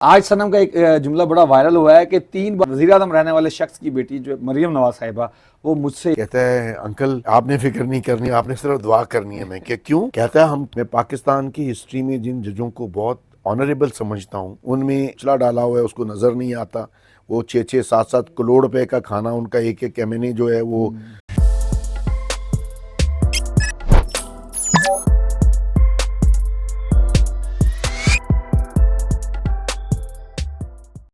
आज सनम का एक जुमला बड़ा वायरल हुआ है कि 3 बार वज़ीर आज़म रहने वाले शख्स की बेटी जो मरियम नवाज साहिबा वो मुझसे कहता है अंकल आपने फिक्र नहीं करनी, आपने सिर्फ दुआ करनी है। मैं क्या क्यों? कहता है मैं पाकिस्तान की हिस्ट्री में जिन जजों को बहुत ऑनरेबल समझता हूँ उनमें चला डाला हुआ है, उसको नजर नहीं आता। वो 6-6 7-7 करोड़ रुपए का खाना उनका एक एक एमएनए जो है वो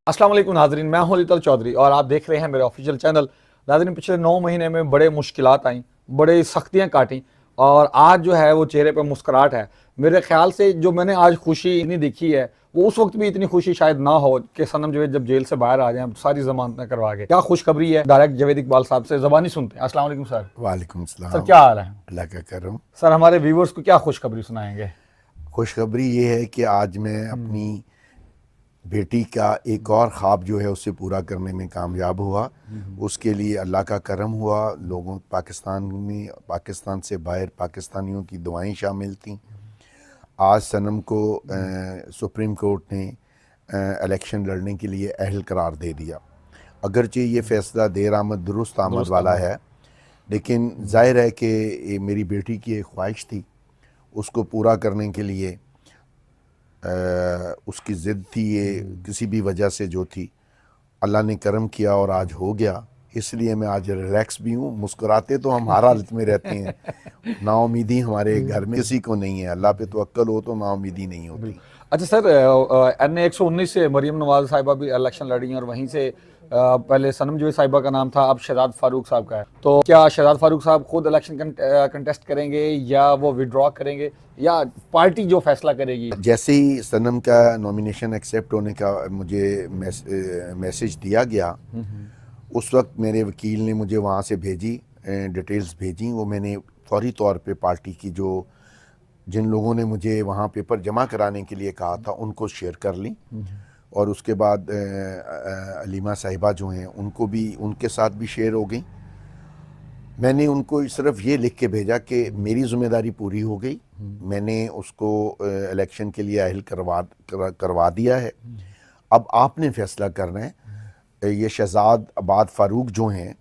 अस्सलाम वालेकुम नाज़रीन, मैं हूं अली चौधरी और आप देख रहे हैं मेरे ऑफिशियल चैनल। नाज़रीन, पिछले 9 महीने में बड़े मुश्किलात आई, बड़े सख्तियां काटी और आज जो है वो चेहरे पे मुस्कुराहट है। मेरे ख्याल से जो मैंने आज खुशी इतनी देखी है वो उस वक्त भी इतनी खुशी शायद ना हो कि सनम जवेद जब जेल से बाहर आ जाए सारी जमानतें करवा के। क्या खुशखबरी है, डायरेक्ट जवेद इकबाल साहब से ज़बानी सुनते हैं। अस्सलाम वालेकुम सर। वालेकुम सलाम। सर क्या हाल है? अल्लाह का करम। सर हमारे व्यूवर्स को क्या खुशखबरी सुनाएंगे? खुशखबरी ये है कि आज मैं अपनी बेटी का एक और ख्वाब जो है उसे पूरा करने में कामयाब हुआ। उसके लिए अल्लाह का करम हुआ। लोगों पाकिस्तान से बाहर पाकिस्तानियों की दुआएं शामिल थीं। आज सनम को सुप्रीम कोर्ट ने इलेक्शन लड़ने के लिए अहल करार दे दिया। अगरचे ये फ़ैसला देर आमद दुरुस्त आमद वाला है, लेकिन ज़ाहिर है कि ये मेरी बेटी की एक ख्वाहिश थी, उसको पूरा करने के लिए उसकी ज़िद थी। ये किसी भी वजह से जो थी अल्लाह ने करम किया और आज हो गया। इसलिए मैं आज रिलैक्स भी हूँ। मुस्कुराते तो हम हर हालत में रहते हैं, नाउमीदी हमारे घर में किसी को नहीं है। अल्लाह पे तवक्कल हो तो नाउमीदी नहीं होती। अच्छा सर, NA 119 से मरियम नवाज साहिबा भी इलेक्शन लड़ी हैं और वहीं से पहले सनम जवेद साहिबा का नाम था, अब शहजाद फारूक साहब का है। तो क्या शहजाद फारूक साहब खुद इलेक्शन कंटेस्ट करेंगे या वो विड्रॉ करेंगे या पार्टी जो फैसला करेगी? जैसे ही सनम का नॉमिनेशन एक्सेप्ट होने का मुझे मैसेज दिया गया, उस वक्त मेरे वकील ने मुझे वहाँ से भेजी, डिटेल्स भेजी। वो मैंने फौरी तौर पे पार्टी की जिन लोगों ने मुझे वहाँ पेपर जमा कराने के लिए कहा था उनको शेयर कर ली। और उसके बाद अलीमा साहिबा जो हैं उनके साथ भी शेयर हो गई। मैंने उनको सिर्फ ये लिख के भेजा कि मेरी ज़िम्मेदारी पूरी हो गई, मैंने उसको इलेक्शन के लिए अहल करवा दिया है। अब आपने फ़ैसला करना है। ये शहजाद आबाद फ़ारूक जो हैं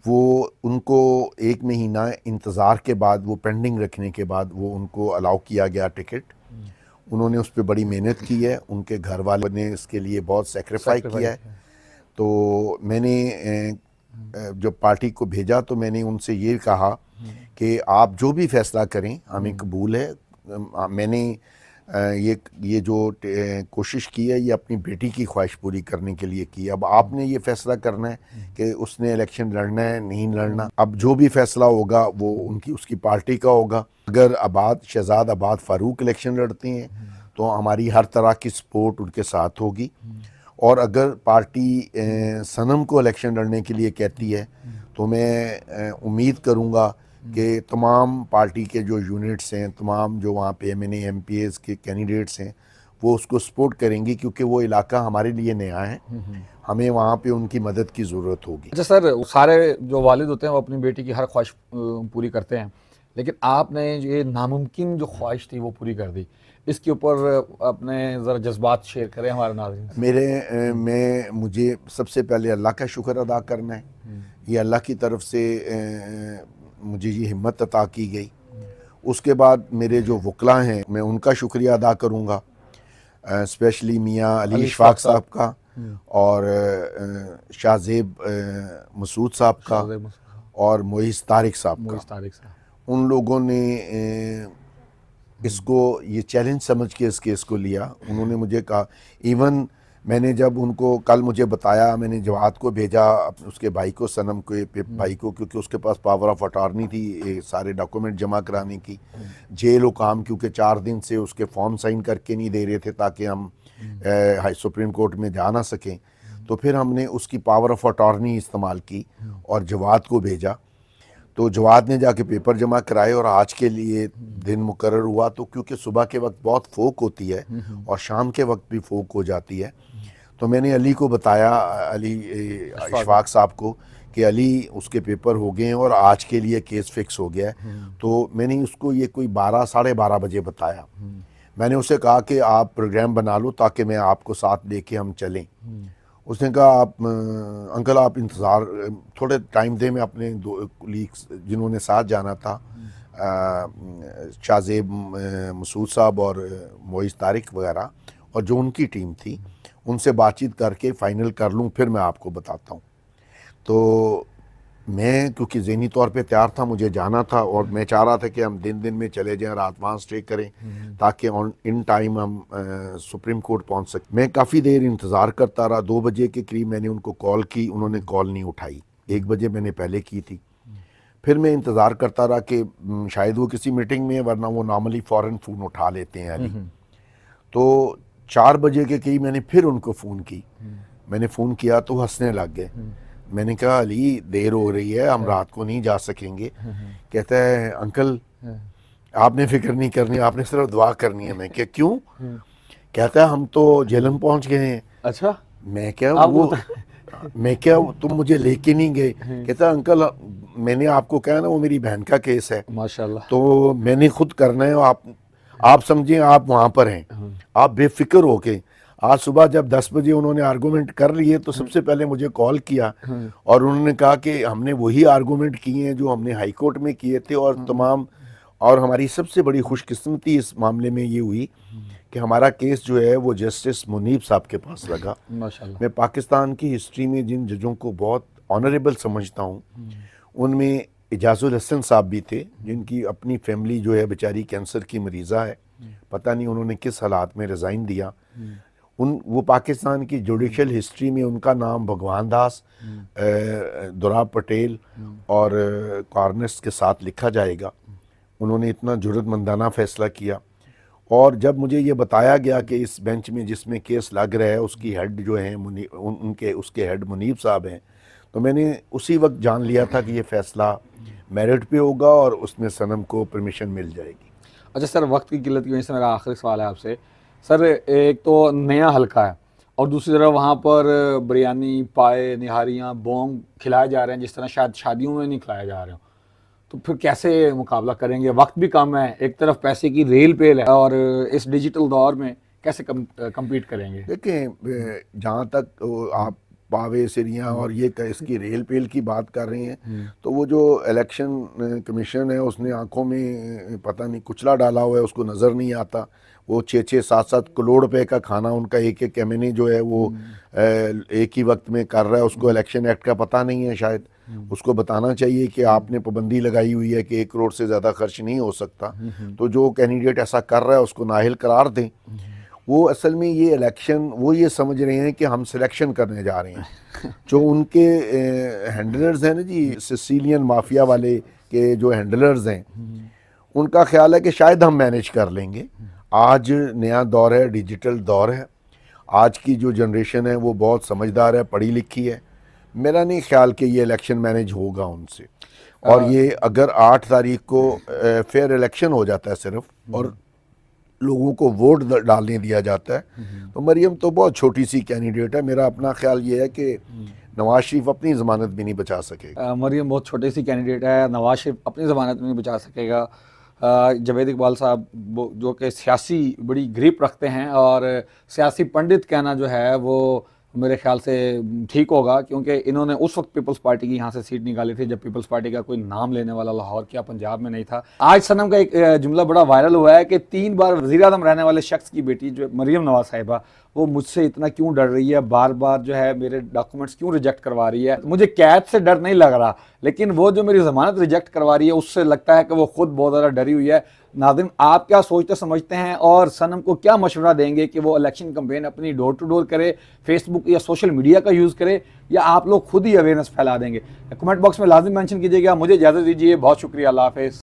वो उनको 1 महीना इंतज़ार के बाद, वो पेंडिंग रखने के बाद वो उनको अलाउ किया गया टिकट। उन्होंने उस पर बड़ी मेहनत की है, उनके घर वालों ने इसके लिए बहुत सेक्रीफाई किया है। तो मैंने जब पार्टी को भेजा तो मैंने उनसे ये कहा कि आप जो भी फ़ैसला करें हमें कबूल है। मैंने ये जो कोशिश की है ये अपनी बेटी की ख्वाहिश पूरी करने के लिए की। अब आपने ये फ़ैसला करना है कि उसने इलेक्शन लड़ना है नहीं लड़ना। अब जो भी फ़ैसला होगा वो उसकी पार्टी का होगा। अगर शहजाद आबाद फ़ारूक इलेक्शन लड़ते हैं तो हमारी हर तरह की सपोर्ट उनके साथ होगी। और अगर पार्टी सनम को इलेक्शन लड़ने के लिए कहती है तो मैं उम्मीद करूँगा कि तमाम पार्टी के जो यूनिट्स हैं, तमाम जो वहाँ पे MNA MPs के कैंडिडेट्स हैं वो उसको सपोर्ट करेंगी, क्योंकि वो इलाका हमारे लिए नया है, हमें वहाँ पे उनकी मदद की ज़रूरत होगी। अच्छा सर, सारे जो वालिद होते हैं वो अपनी बेटी की हर ख्वाहिश पूरी करते हैं, लेकिन आपने ये नामुमकिन जो ख्वाहिश थी वो पूरी कर दी। इसके ऊपर अपने ज़रा जज्बात शेयर करें हमारे नाज़रीन से। मुझे सबसे पहले अल्लाह का शुक्र अदा करना है। ये अल्लाह की तरफ से मुझे ये हिम्मत अता की गई। उसके बाद मेरे जो वकला हैं मैं उनका शुक्रिया अदा करूँगा, स्पेशली मियाँ अली इशफाक साहब का और शाहजेब मसूद साहब का और मोइस तारिक साहब का। उन लोगों ने इसको ये चैलेंज समझ के इस केस को लिया। उन्होंने मुझे कहा, इवन मैंने जब उनको कल मुझे बताया, मैंने जवाद को भेजा उसके भाई को, सनम के भाई को, क्योंकि उसके पास पावर ऑफ अटॉर्नी थी सारे डॉक्यूमेंट जमा कराने की। जेल हुकाम क्योंकि 4 दिन से उसके फॉर्म साइन करके नहीं दे रहे थे ताकि हम सुप्रीम कोर्ट में जा ना सकें, तो फिर हमने उसकी पावर ऑफ अटॉर्नी इस्तेमाल की और जवाद को भेजा। तो जवाद ने जाके पेपर जमा कराए और आज के लिए दिन मुकर्रर हुआ। तो क्योंकि सुबह के वक्त बहुत फोक होती है और शाम के वक्त भी फोक हो जाती है, तो मैंने अली को बताया, अली इशफाक साहब को, कि अली उसके पेपर हो गए हैं और आज के लिए केस फिक्स हो गया है। तो मैंने उसको ये कोई 12 साढ़े 12 बजे बताया। میں نے اسے کہا کہ آپ پروگرام بنا لو تاکہ میں آپ کو ساتھ لے کے ہم چلیں. اس نے کہا آپ انکل آپ انتظار تھوڑے ٹائم دیں, میں اپنے دو کولیگس جنہوں نے ساتھ جانا تھا, شاہ زیب مسعود صاحب اور معیز طارق وغیرہ, اور جو ان کی ٹیم تھی, ان سے بات چیت کر کے فائنل کر لوں پھر میں آپ کو بتاتا ہوں. تو میں کیونکہ ذہنی طور پہ تیار تھا, مجھے جانا تھا, اور میں چاہ رہا تھا کہ ہم دن میں چلے جائیں, رات وہاں اسٹے کریں تاکہ ان ٹائم ہم سپریم کورٹ پہنچ سکیں. میں کافی دیر انتظار کرتا رہا. 2 بجے کے قریب میں نے ان کو کال کی, انہوں نے کال نہیں اٹھائی. 1 بجے میں نے پہلے کی تھی. پھر میں انتظار کرتا رہا کہ شاید وہ کسی میٹنگ میں, ورنہ وہ نارملی فوراً فون اٹھا لیتے ہیں علی. تو 4 بجے کے قریب میں نے پھر ان کو فون کی. میں نے فون کیا تو وہ ہنسنے لگ گئے. میں نے کہا علی دیر ہو رہی ہے, ہم رات کو نہیں جا سکیں گے. کہتا ہے انکل آپ نے فکر نہیں کرنی, آپ نے صرف دعا کرنی ہے. میں کہ کیوں؟ کہتا ہے ہم تو جہلم پہنچ گئے ہیں. اچھا. میں کیا تم مجھے لے کے نہیں گئے؟ کہتا ہے انکل میں نے آپ کو کہا نا وہ میری بہن کا کیس ہے, ماشاءاللہ, تو میں نے خود کرنا ہے. آپ سمجھیں آپ وہاں پر ہیں, آپ بے فکر ہو کے. آج صبح جب 10 بجے انہوں نے آرگومنٹ کر لیے تو سب سے پہلے مجھے کال کیا, اور انہوں نے کہا کہ ہم نے وہی آرگومنٹ کیے ہیں جو ہم نے ہائی کورٹ میں کیے تھے, اور تمام. اور ہماری سب سے بڑی خوش قسمتی اس معاملے میں یہ ہوئی کہ ہمارا کیس جو ہے وہ جسٹس منیب صاحب کے پاس لگا. ماشاءاللہ. میں پاکستان کی ہسٹری میں جن ججوں کو بہت آنریبل سمجھتا ہوں, ان میں اعجاز الحسن صاحب بھی تھے, جن کی اپنی فیملی جو ہے بیچاری کینسر کی مریضہ ہے. پتہ نہیں انہوں نے کس حالات میں ریزائن دیا. وہ پاکستان کی جوڈیشل ہسٹری میں ان کا نام بھگوان داس, دوراب پٹیل اور کارنس کے ساتھ لکھا جائے گا. انہوں نے اتنا جرأت مندانہ فیصلہ کیا. اور جب مجھے یہ بتایا گیا کہ اس بینچ میں جس میں کیس لگ رہا ہے اس کی ہیڈ جو ہیں اس کے ہیڈ منیب صاحب ہیں, تو میں نے اسی وقت جان لیا تھا کہ یہ فیصلہ میرٹ پہ ہوگا اور اس میں صنم کو پرمیشن مل جائے گی. اچھا سر, وقت کی قلت کی وجہ سے میرا آخری سوال ہے آپ سے. سر ایک تو نیا حلقہ ہے, اور دوسری طرف وہاں پر بریانی, پائے, نہاریاں, بونگ کھلائے جا رہے ہیں جس طرح شاید شادیوں میں نہیں کھلائے جا رہے ہوں. تو پھر کیسے مقابلہ کریں گے؟ وقت بھی کم ہے, ایک طرف پیسے کی ریل پیل ہے, اور اس ڈیجیٹل دور میں کیسے کمپیٹ کریں گے؟ دیکھیں, جہاں تک آپ پاوے سریاں اور یہ اس کی ریل پیل کی بات کر رہے ہیں, تو وہ جو الیکشن کمیشن ہے اس نے آنکھوں میں پتہ نہیں کچلا ڈالا ہوا ہے, اس کو نظر نہیں آتا. وہ 6-7 کروڑ روپے کا کھانا ان کا ایک مہینے جو ہے وہ ایک ہی وقت میں کر رہا ہے. اس کو الیکشن ایکٹ کا پتہ نہیں ہے شاید. اس کو بتانا چاہیے کہ آپ نے پابندی لگائی ہوئی ہے کہ 1 کروڑ سے زیادہ خرچ نہیں ہو سکتا. تو جو کینڈیڈیٹ ایسا کر رہا ہے اس کو نااہل قرار دیں. وہ اصل میں یہ الیکشن وہ یہ سمجھ رہے ہیں کہ ہم سلیکشن کرنے جا رہے ہیں. جو ان کے ہینڈلرز ہیں نا جی, سیسیلین مافیا والے کے جو ہینڈلرز ہیں, ان کا خیال ہے کہ شاید ہم مینیج کر لیں گے. آج نیا دور ہے, ڈیجیٹل دور ہے. آج کی جو جنریشن ہے وہ بہت سمجھدار ہے, پڑھی لکھی ہے. میرا نہیں خیال کہ یہ الیکشن مینیج ہوگا ان سے. اور یہ اگر 8 تاریخ کو فیئر الیکشن ہو جاتا ہے صرف, اور لوگوں کو ووٹ ڈالنے دیا جاتا ہے, تو مریم تو بہت چھوٹی سی کینڈیڈیٹ ہے. میرا اپنا خیال یہ ہے کہ نواز شریف اپنی ضمانت بھی نہیں بچا سکے گا. مریم بہت چھوٹی سی کینڈیڈیٹ ہے, نواز شریف اپنی ضمانت نہیں بچا سکے گا. جاوید اقبال صاحب جو کہ سیاسی بڑی گریپ رکھتے ہیں, اور سیاسی پنڈت کہنا جو ہے وہ میرے خیال سے ٹھیک ہوگا, کیونکہ انہوں نے اس وقت پیپلز پارٹی کی یہاں سے سیٹ نکالی تھی جب پیپلز پارٹی کا کوئی نام لینے والا لاہور کیا پنجاب میں نہیں تھا. آج صنم کا ایک جملہ بڑا وائرل ہوا ہے کہ 3 بار وزیر اعظم رہنے والے شخص کی بیٹی جو مریم نواز صاحبہ, وہ مجھ سے اتنا کیوں ڈر رہی ہے, بار بار جو ہے میرے ڈاکومنٹس کیوں ریجیکٹ کروا رہی ہے. مجھے قید سے ڈر نہیں لگ رہا, لیکن وہ جو میری ضمانت ریجیکٹ کروا رہی ہے اس سے لگتا ہے کہ وہ خود بہت زیادہ ڈری ہوئی ہے. ناظرین, آپ کیا سوچتے سمجھتے ہیں, اور صنم کو کیا مشورہ دیں گے کہ وہ الیکشن کمپین اپنی ڈور ٹو ڈور کرے, فیس بک یا سوشل میڈیا کا یوز کرے, یا آپ لوگ خود ہی اویئرنیس پھیلا دیں گے؟ کمنٹ باکس میں لازم مینشن کیجیے گا. مجھے اجازت دیجیے, بہت شکریہ, اللہ حافظ.